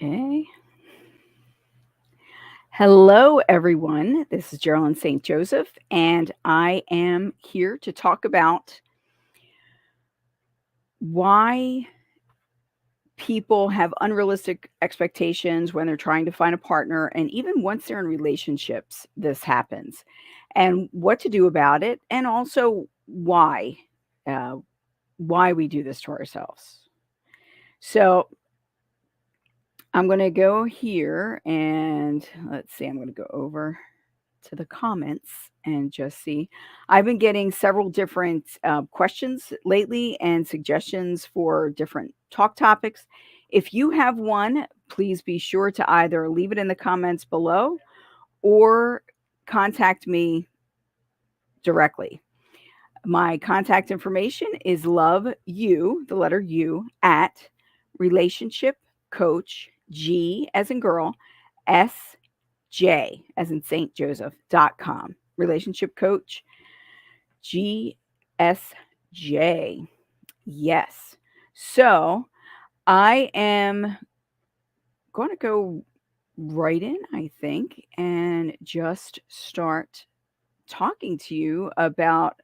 Okay. Hello, everyone. This is Geralyn St. Joseph, and I am here to talk about why people have unrealistic expectations when they're trying to find a partner. And even once they're in relationships, this happens, and what to do about it, and also uh, why we do this to ourselves. So, I'm going to go here and let's see, I'm going to go over to the comments and just see. I've been getting several different questions lately and suggestions for different talk topics. If you have one, please be sure to either leave it in the comments below or contact me directly. My contact information is love you, the letter U, at relationship coach, G as in girl, S J as in St. Joseph.com. Relationship coach, GSJ. Yes. So I am going to go right in, I think, and just start talking to you about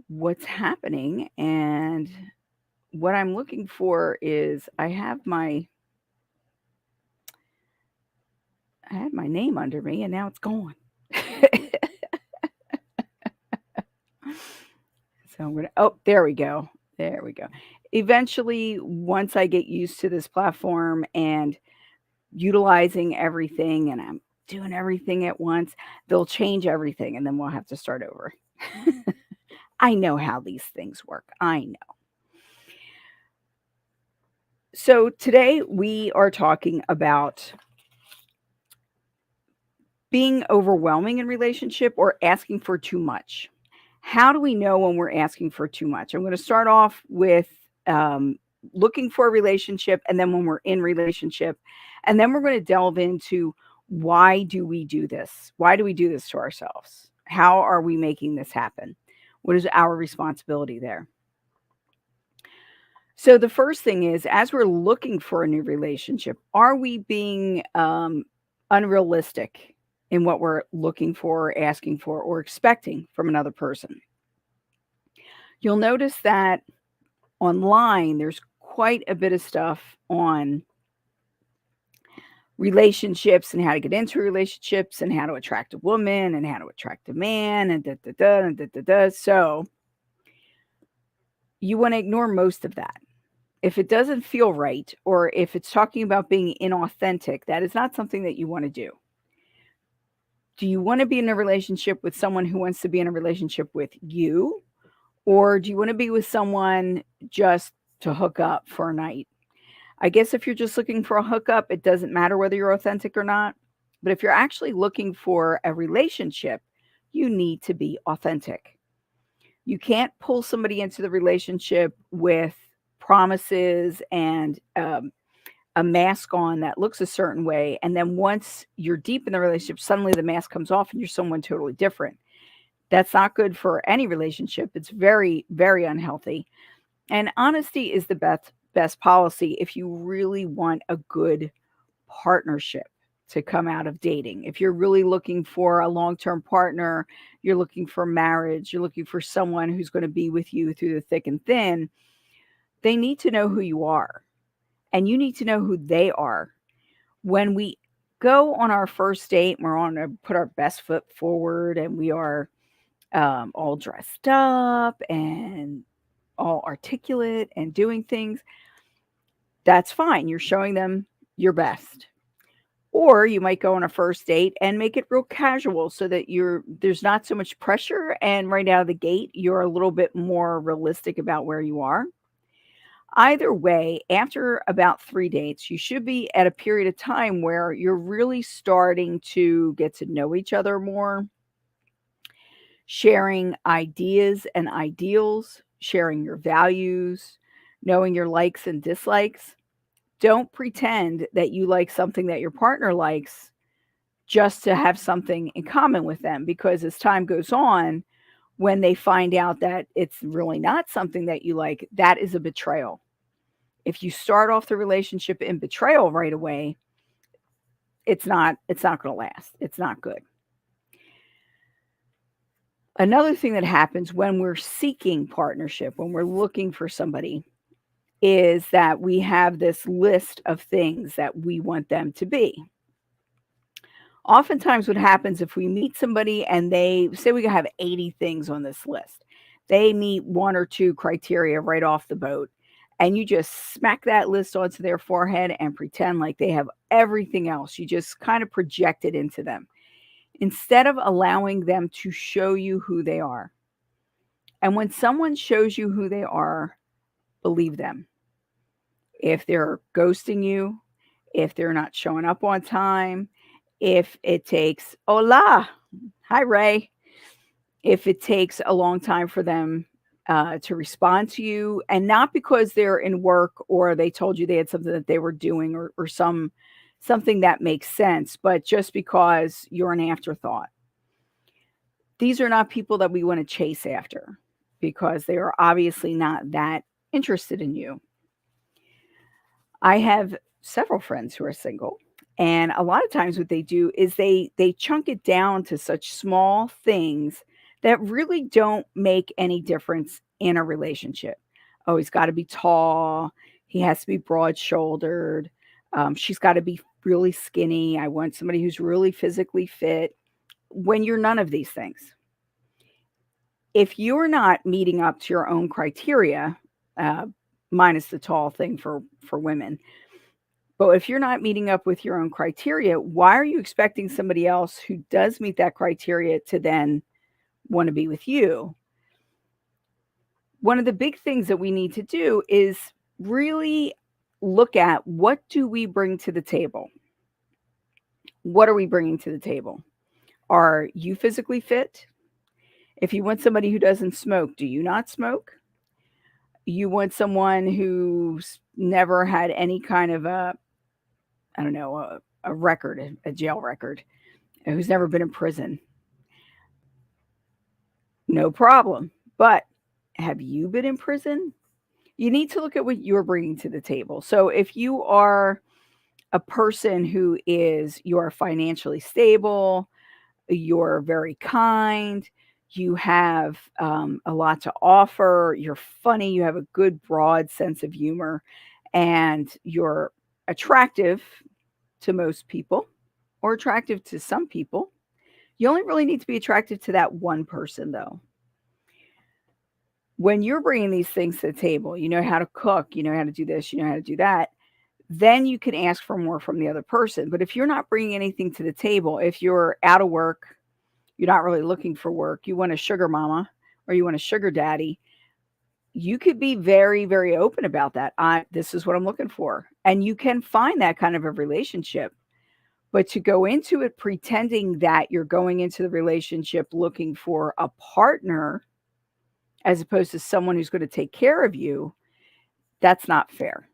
what's happening. And what I'm looking for is I had my name under me and now it's gone. So I'm gonna oh, there we go. There we go. Eventually, once I get used to this platform and utilizing everything and I'm doing everything at once, they'll change everything and then we'll have to start over. I know how these things work. I know. So today we are talking about being overwhelming in relationship or asking for too much. How do we know when we're asking for too much? I'm going to start off with um, looking for a relationship, and then when we're in relationship, and then we're going to delve into why do we do this? Why do we do this to ourselves? How are we making this happen? What is our responsibility there? So the first thing is, as we're looking for a new relationship, are we being unrealistic in what we're looking for, asking for, or expecting from another person? You'll notice that online there's quite a bit of stuff on relationships and how to get into relationships and how to attract a woman and how to attract a man and da da da and da da da. So you want to ignore most of that. If it doesn't feel right, or if it's talking about being inauthentic, that is not something that you want to do. Do you want to be in a relationship with someone who wants to be in a relationship with you? Or do you want to be with someone just to hook up for a night? I guess if you're just looking for a hookup, it doesn't matter whether you're authentic or not. But if you're actually looking for a relationship, you need to be authentic. You can't pull somebody into the relationship with promises and a mask on that looks a certain way. And then once you're deep in the relationship, suddenly the mask comes off and you're someone totally different. That's not good for any relationship. It's very, very unhealthy. And honesty is the best policy if you really want a good partnership to come out of dating. If you're really looking for a long-term partner, you're looking for marriage, you're looking for someone who's going to be with you through the thick and thin, they need to know who you are and you need to know who they are. When we go on our first date, we're on to put our best foot forward and we are all dressed up and all articulate and doing things, that's fine. You're showing them your best. Or you might go on a first date and make it real casual so that there's not so much pressure and right out of the gate you're a little bit more realistic about where you are. Either way, after about 3 dates, you should be at a period of time where you're really starting to get to know each other more, sharing ideas and ideals, sharing your values, knowing your likes and dislikes. Don't pretend that you like something that your partner likes just to have something in common with them, because as time goes on, when they find out that it's really not something that you like, that is a betrayal. If you start off the relationship in betrayal right away, it's not going to last. It's not good. Another thing that happens when we're seeking partnership, when we're looking for somebody, is that we have this list of things that we want them to be. Oftentimes, what happens if we meet somebody and they say we have 80 things on this list, they meet one or two criteria right off the boat, and you just smack that list onto their forehead and pretend like they have everything else. You just kind of project it into them instead of allowing them to show you who they are. And when someone shows you who they are, believe them. If they're ghosting you, if they're not showing up on time, if it takes, hola, hi, Ray, if it takes a long time for them to respond to you, and not because they're in work or they told you they had something that they were doing or something that makes sense, but just because you're an afterthought. These are not people that we want to chase after because they are obviously not that interested in you. I have several friends who are single, and a lot of times what they do is they chunk it down to such small things that really don't make any difference in a relationship. Oh, he's got to be tall. He has to be broad-shouldered. She's got to be really skinny. I want somebody who's really physically fit. When you're none of these things, if you're not meeting up to your own criteria, uh, minus the tall thing for women, but if you're not meeting up with your own criteria, why are you expecting somebody else who does meet that criteria to then want to be with you? One of the big things that we need to do is really look at, what do we bring to the table? What are we bringing to the table? Are you physically fit? If you want somebody who doesn't smoke, do you not smoke? You want someone who's never had any kind of I don't know, a record, a jail record, who's never been in prison. No problem. But have you been in prison? You need to look at what you're bringing to the table. So if you are a person who is, you are financially stable, you're very kind, you have a lot to offer, you're funny, you have a good broad sense of humor, and you're attractive to most people or attractive to some people. You only really need to be attractive to that one person, though. When you're bringing these things to the table, you know how to cook, you know how to do this, you know how to do that, then you can ask for more from the other person. But if you're not bringing anything to the table, if you're out of work, you're not really looking for work, you want a sugar mama or you want a sugar daddy, you could be very, very open about that. This is what I'm looking for. And you can find that kind of a relationship. But to go into it pretending that you're going into the relationship looking for a partner as opposed to someone who's going to take care of you, that's not fair.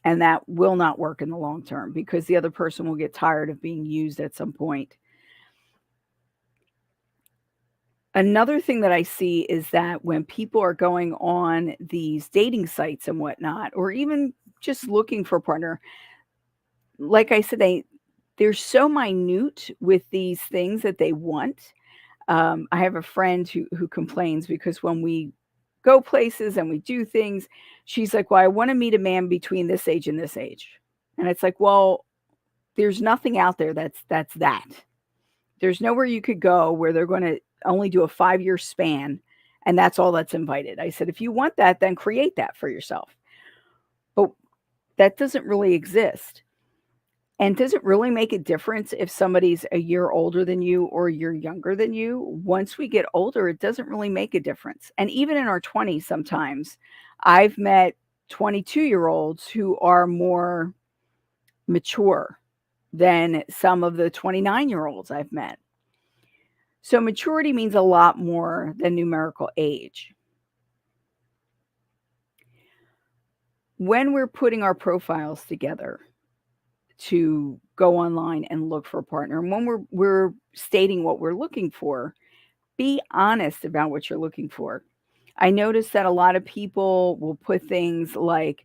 And that will not work in the long term because the other person will get tired of being used at some point. Another thing that I see is that when people are going on these dating sites and whatnot, or even just looking for a partner, like I said, they're so minute with these things that they want. I have a friend who complains because when we go places and we do things, she's like, "Well, I want to meet a man between this age and this age," and it's like, "Well, there's nothing out there that's that. There's nowhere you could go where they're going to only do a 5-year span, and that's all that's invited." I said, "If you want that, then create that for yourself." But that doesn't really exist. And does it really make a difference if somebody's a year older than you or a year younger than you? Once we get older, it doesn't really make a difference. And even in our 20s, sometimes I've met 22-year-olds who are more mature than some of the 29-year-olds I've met. So maturity means a lot more than numerical age. When we're putting our profiles together to go online and look for a partner, and when we're stating what we're looking for, be honest about what you're looking for. I notice that a lot of people will put things like,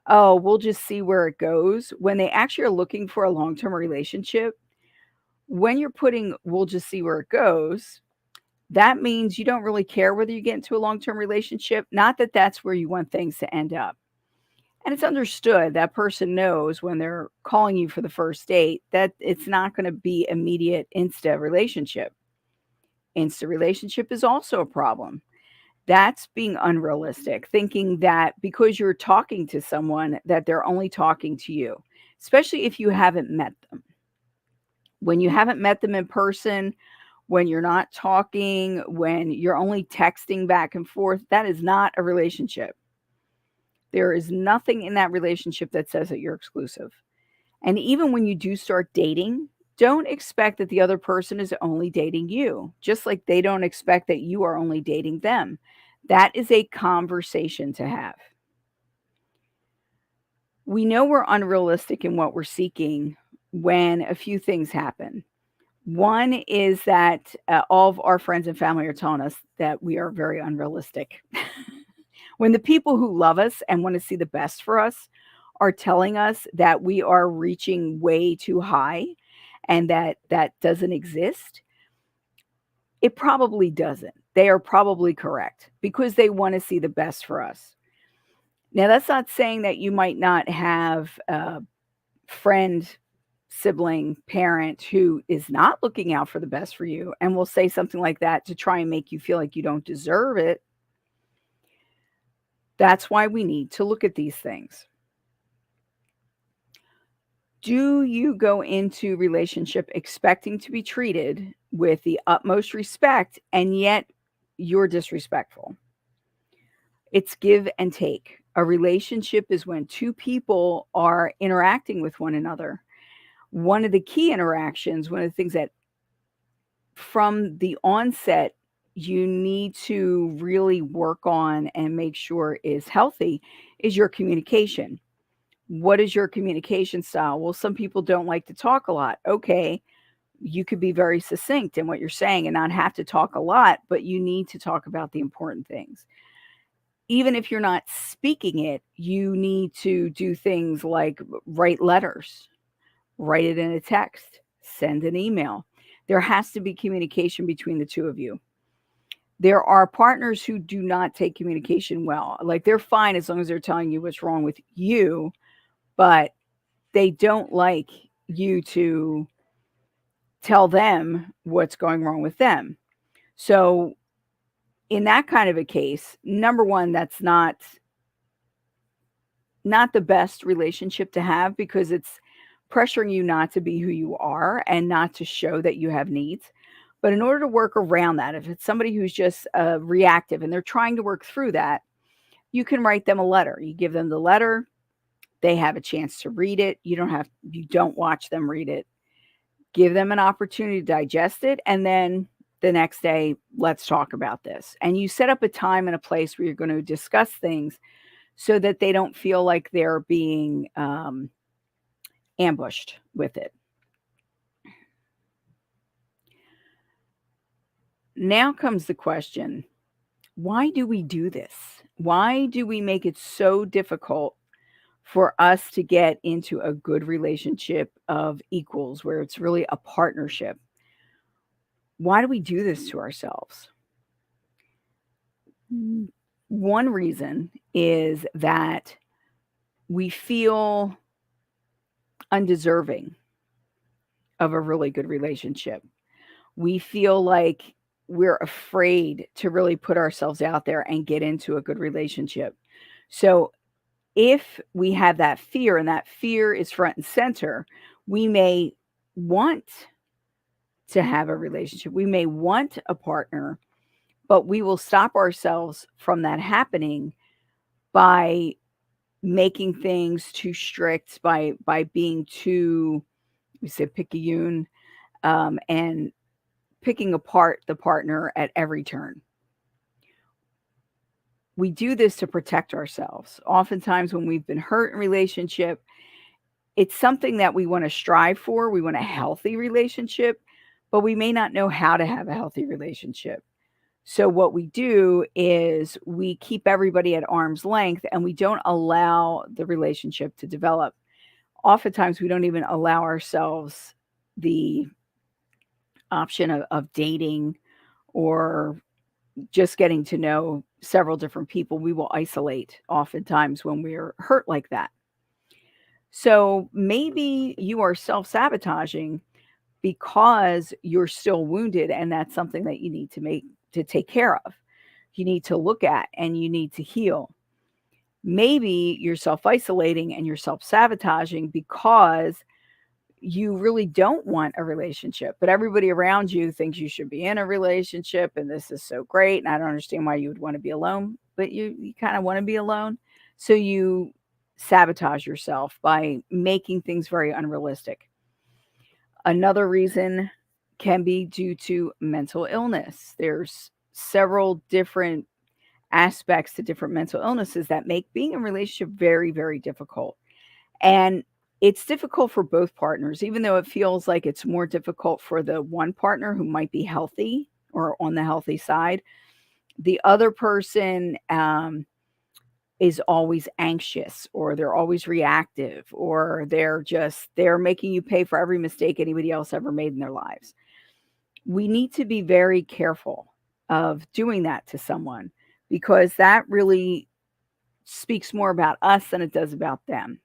"Oh, we'll just see where it goes," when they actually are looking for a long-term relationship, when you're putting "we'll just see where it goes," that means you don't really care whether you get into a long-term relationship, not that that's where you want things to end up. And it's understood that person knows when they're calling you for the first date that it's not gonna be immediate insta relationship. Insta relationship is also a problem. That's being unrealistic, thinking that because you're talking to someone that they're only talking to you, especially if you haven't met them. When you haven't met them in person, when you're not talking, when you're only texting back and forth, that is not a relationship. There is nothing in that relationship that says that you're exclusive. And even when you do start dating, don't expect that the other person is only dating you, just like they don't expect that you are only dating them. That is a conversation to have. We know we're unrealistic in what we're seeking when a few things happen. One is that all of our friends and family are telling us that we are very unrealistic. When the people who love us and want to see the best for us are telling us that we are reaching way too high and that that doesn't exist, it probably doesn't. They are probably correct because they want to see the best for us. Now, that's not saying that you might not have a friend, sibling, parent who is not looking out for the best for you and will say something like that to try and make you feel like you don't deserve it. That's why we need to look at these things. Do you go into relationship expecting to be treated with the utmost respect and yet you're disrespectful? It's give and take. A relationship is when two people are interacting with one another. One of the key interactions, one of the things that from the onset you need to really work on and make sure is healthy is your communication. What is your communication style? Well, some people don't like to talk a lot. Okay, you could be very succinct in what you're saying and not have to talk a lot, but you need to talk about the important things. Even if you're not speaking it, you need to do things like write letters, write it in a text, send an email. There has to be communication between the two of you. There are partners who do not take communication well. Like they're fine as long as they're telling you what's wrong with you, but they don't like you to tell them what's going wrong with them. So, in that kind of a case, number 1, that's not the best relationship to have because it's pressuring you not to be who you are and not to show that you have needs. But in order to work around that, if it's somebody who's just reactive and they're trying to work through that, you can write them a letter. You give them the letter, they have a chance to read it. You don't watch them read it. Give them an opportunity to digest it, and then the next day, let's talk about this. And you set up a time and a place where you're going to discuss things so that they don't feel like they're being ambushed with it. Now comes the question, why do we do this? Why do we make it so difficult for us to get into a good relationship of equals where it's really a partnership? Why do we do this to ourselves? One reason is that we feel undeserving of a really good relationship. We feel like we're afraid to really put ourselves out there and get into a good relationship. So, if we have that fear and that fear is front and center, we may want to have a relationship. We may want a partner, but we will stop ourselves from that happening by making things too strict, by being too, we say picayune, and picking apart the partner at every turn. We do this to protect ourselves. Oftentimes, when we've been hurt in relationship, it's something that we want to strive for. We want a healthy relationship, but we may not know how to have a healthy relationship. So what we do is we keep everybody at arm's length and we don't allow the relationship to develop. Oftentimes, we don't even allow ourselves the option of dating or just getting to know several different people. We will isolate oftentimes when we're hurt like that. So maybe you are self sabotaging because you're still wounded, and that's something that you need to take care of. You need to look at and you need to heal. Maybe you're self isolating and you're self sabotaging because you really don't want a relationship, but everybody around you thinks you should be in a relationship and this is so great. And I don't understand why you would want to be alone, but you kind of want to be alone. So you sabotage yourself by making things very unrealistic. Another reason can be due to mental illness. There's several different aspects to different mental illnesses that make being in a relationship very, very difficult. And it's difficult for both partners, even though it feels like it's more difficult for the one partner who might be healthy or on the healthy side. The other person is always anxious, or they're always reactive, or they're making you pay for every mistake anybody else ever made in their lives. We need to be very careful of doing that to someone because that really speaks more about us than it does about them.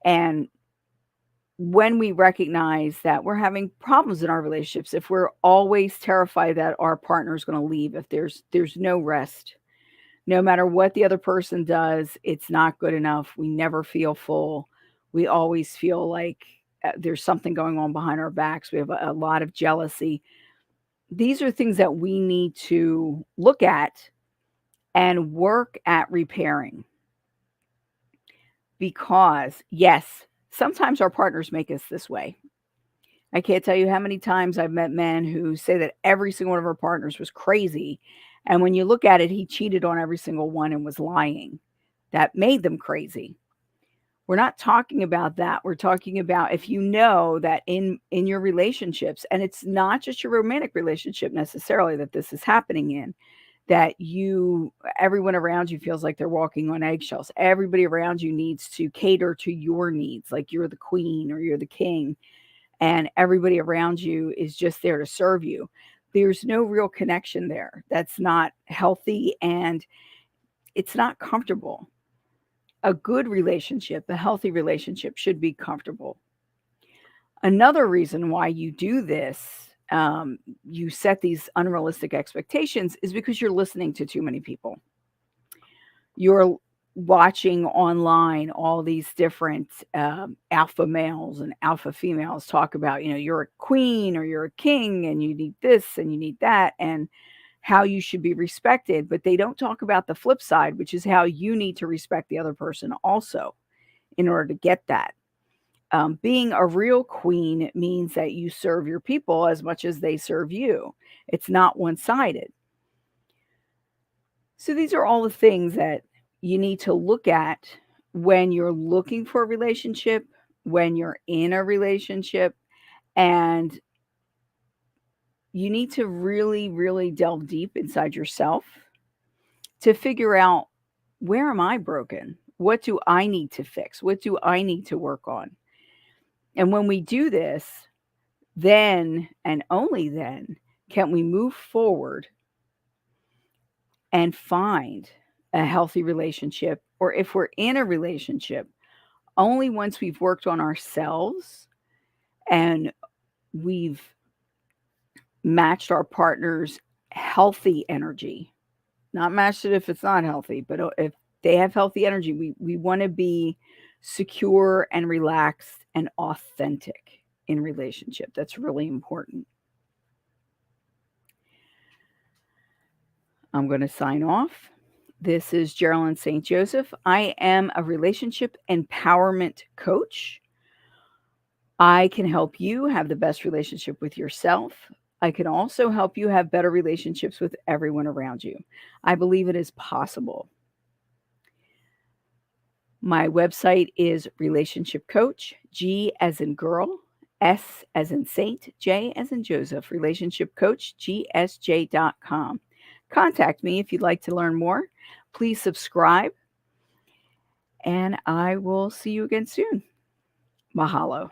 And when we recognize that we're having problems in our relationships, if we're always terrified that our partner is going to leave, if there's no rest, no matter what the other person does, it's not good enough. We never feel full. We always feel like there's something going on behind our backs. We have a lot of jealousy. These are things that we need to look at and work at repairing. Because, yes, sometimes our partners make us this way. I can't tell you how many times I've met men who say that every single one of our partners was crazy. And when you look at it, he cheated on every single one and was lying. That made them crazy. We're not talking about that. We're talking about if you know that in your relationships, and it's not just your romantic relationship necessarily that this is happening in, that everyone around you feels like they're walking on eggshells. Everybody around you needs to cater to your needs, like you're the queen or you're the king, and everybody around you is just there to serve you. There's no real connection there. That's not healthy and it's not comfortable. A good relationship, a healthy relationship should be comfortable. Another reason why you do this, you set these unrealistic expectations, is because you're listening to too many people. You're watching online all these different alpha males and alpha females talk about, you're a queen or you're a king and you need this and you need that and how you should be respected. But they don't talk about the flip side, which is how you need to respect the other person also in order to get that. Being a real queen means that you serve your people as much as they serve you. It's not one sided. So these are all the things that you need to look at when you're looking for a relationship, when you're in a relationship, and you need to really, really delve deep inside yourself to figure out, where am I broken? What do I need to fix? What do I need to work on? And when we do this, then and only then can we move forward and find a healthy relationship. Or if we're in a relationship, only once we've worked on ourselves and we've matched our partner's healthy energy, not matched it if it's not healthy, but if they have healthy energy, we want to be secure and relaxed and authentic in relationship. That's really important. I'm going to sign off. This is Geralyn St. Joseph. I am a relationship empowerment coach. I can help you have the best relationship with yourself. I can also help you have better relationships with everyone around you. I believe it is possible. My website is Relationship Coach, G as in girl, S as in Saint, J as in Joseph, relationship coach, gsj.com. Contact me if you'd like to learn more. Please subscribe, and I will see you again soon. Mahalo.